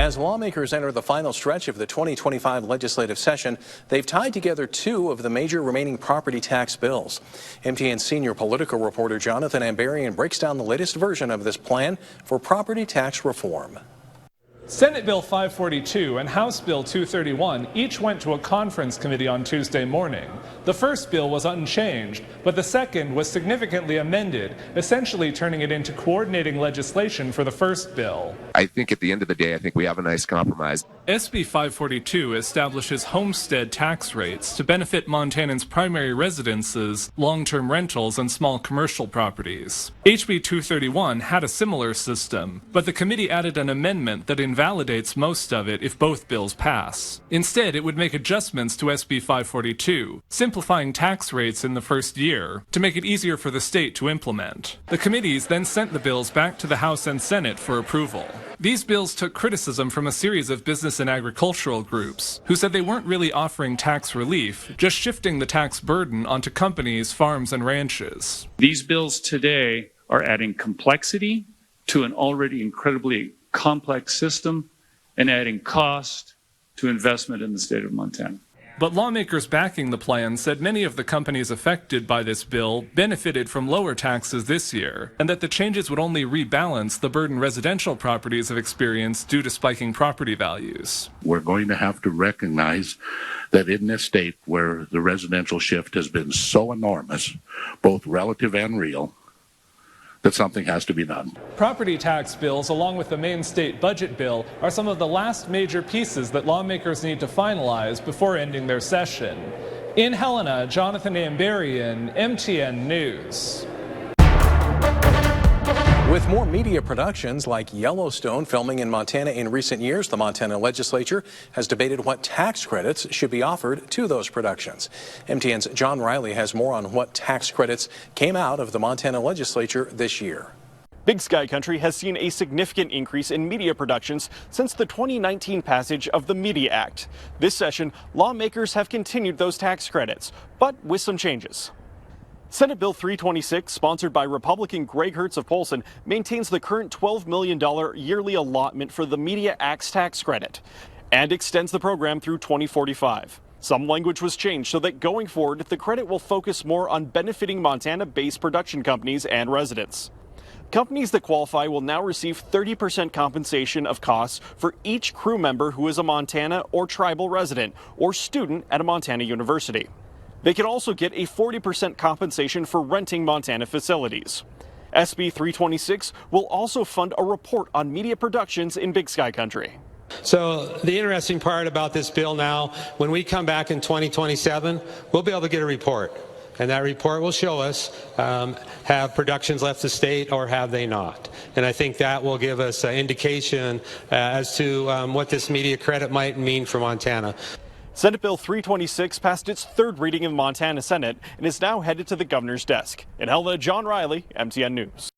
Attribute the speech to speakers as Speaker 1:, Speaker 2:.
Speaker 1: As lawmakers enter the final stretch of the 2025 legislative session, they've tied together two of the major remaining property tax bills. MTN senior political reporter Jonathan Ambarian breaks down the latest version of this plan for property tax reform.
Speaker 2: Senate Bill 542 and House Bill 231 each went to a conference committee on Tuesday morning. The first bill was unchanged, but the second was significantly amended, essentially turning it into coordinating legislation for the first bill.
Speaker 3: I think at the end of the day, I think we have a nice compromise.
Speaker 2: SB 542 establishes homestead tax rates to benefit Montanans' primary residences, long-term rentals, and small commercial properties. HB 231 had a similar system, but the committee added an amendment that invalidates most of it if both bills pass. Instead, it would make adjustments to SB 542, simplifying tax rates in the first year to make it easier for the state to implement. The committees then sent the bills back to the House and Senate for approval. These bills took criticism from a series of business and agricultural groups who said they weren't really offering tax relief, just shifting the tax burden onto companies, farms, and ranches.
Speaker 4: These bills today are adding complexity to an already incredibly complex system and adding cost to investment in the state of Montana.
Speaker 2: But lawmakers backing the plan said many of the companies affected by this bill benefited from lower taxes this year, and that the changes would only rebalance the burden residential properties have experienced due to spiking property values.
Speaker 5: We're going to have to recognize that in this state where the residential shift has been so enormous, both relative and real, that something has to be done.
Speaker 2: Property tax bills, along with the main state budget bill, are some of the last major pieces that lawmakers need to finalize before ending their session. In Helena, Jonathan Ambarian, MTN News.
Speaker 1: With more media productions like Yellowstone filming in Montana in recent years, the Montana legislature has debated what tax credits should be offered to those productions. MTN's John Riley has more on what tax credits came out of the Montana legislature this year.
Speaker 6: Big Sky Country has seen a significant increase in media productions since the 2019 passage of the Media Act. This session, lawmakers have continued those tax credits, but with some changes. Senate Bill 326, sponsored by Republican Greg Hertz of Polson, maintains the current $12 million yearly allotment for the Media Act's tax credit and extends the program through 2045. Some language was changed so that going forward, the credit will focus more on benefiting Montana-based production companies and residents. Companies that qualify will now receive 30% compensation of costs for each crew member who is a Montana or tribal resident or student at a Montana university. They can also get a 40% compensation for renting Montana facilities. SB 326 will also fund a report on media productions in Big Sky Country.
Speaker 7: So the interesting part about this bill now, when we come back in 2027, we'll be able to get a report. And that report will show us have productions left the state or have they not. And I think that will give us an indication as to what this media credit might mean for Montana.
Speaker 6: Senate Bill 326 passed its third reading in the Montana Senate and is now headed to the governor's desk. In Helena, John Riley, MTN News.